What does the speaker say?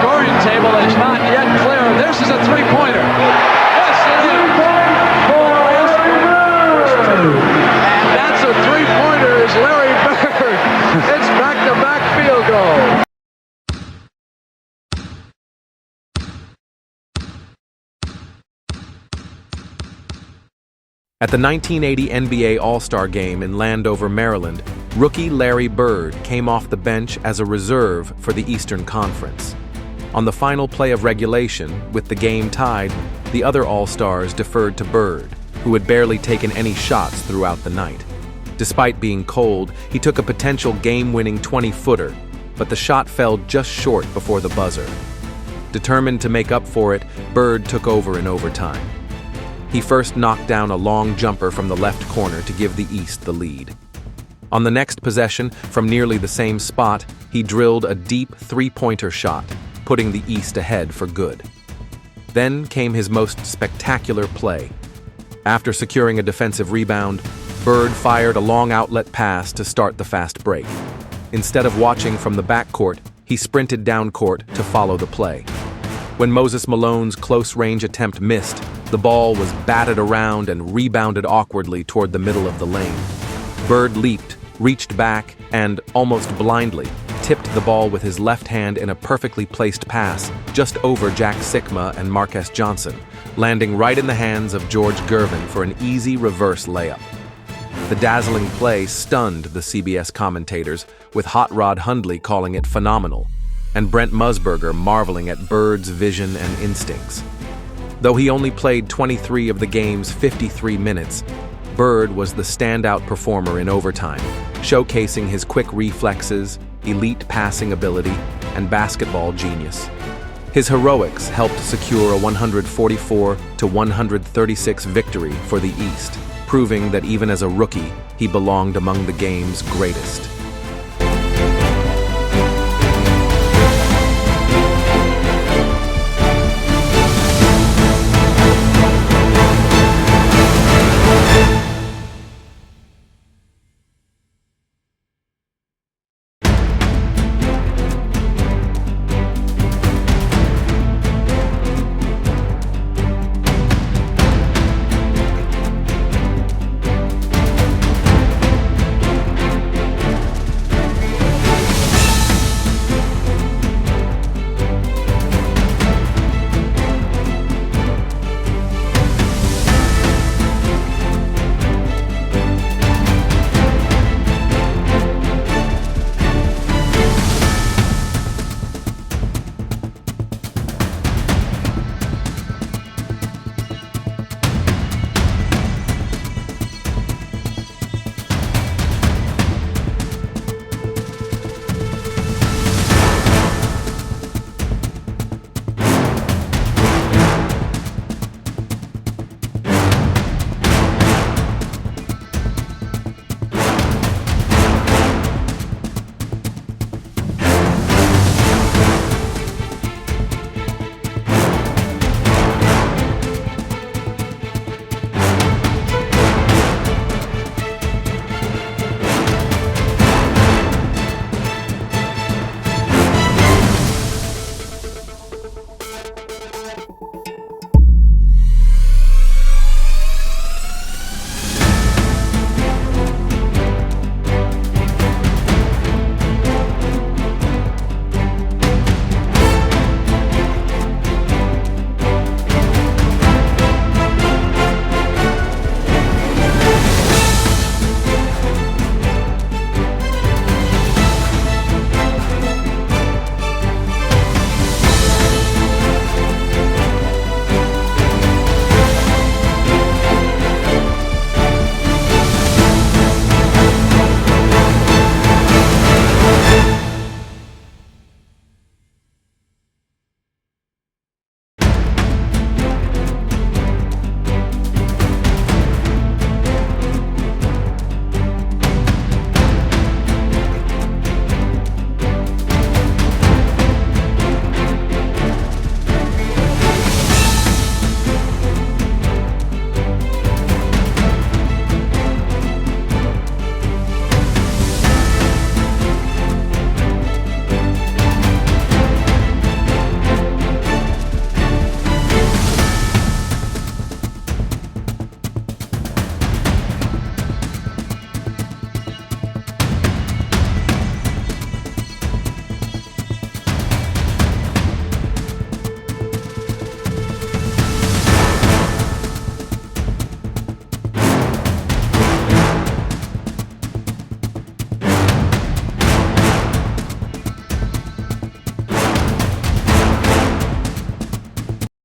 scoring table is not yet clear. This is a three-pointer. Yes, it is. And that's a three-pointer is Larry Bird. It's back-to-back field goal. At the 1980 NBA All-Star Game in Landover, Maryland, rookie Larry Bird came off the bench as a reserve for the Eastern Conference. On the final play of regulation, with the game tied, the other All-Stars deferred to Bird, who had barely taken any shots throughout the night. Despite being cold, he took a potential game-winning 20-footer, but the shot fell just short before the buzzer. Determined to make up for it, Bird took over in overtime. He first knocked down a long jumper from the left corner to give the East the lead. On the next possession, from nearly the same spot, he drilled a deep three-pointer shot, putting the East ahead for good. Then came his most spectacular play. After securing a defensive rebound, Bird fired a long outlet pass to start the fast break. Instead of watching from the backcourt, he sprinted down court to follow the play. When Moses Malone's close-range attempt missed, the ball was batted around and rebounded awkwardly toward the middle of the lane. Bird leaped, reached back, and, almost blindly, tipped the ball with his left hand in a perfectly placed pass just over Jack Sikma and Marques Johnson, landing right in the hands of George Gervin for an easy reverse layup. The dazzling play stunned the CBS commentators, with Hot Rod Hundley calling it phenomenal, and Brent Musburger marveling at Bird's vision and instincts. Though he only played 23 of the game's 53 minutes, Bird was the standout performer in overtime, showcasing his quick reflexes, elite passing ability, and basketball genius. His heroics helped secure a 144-136 victory for the East, proving that even as a rookie, he belonged among the game's greatest.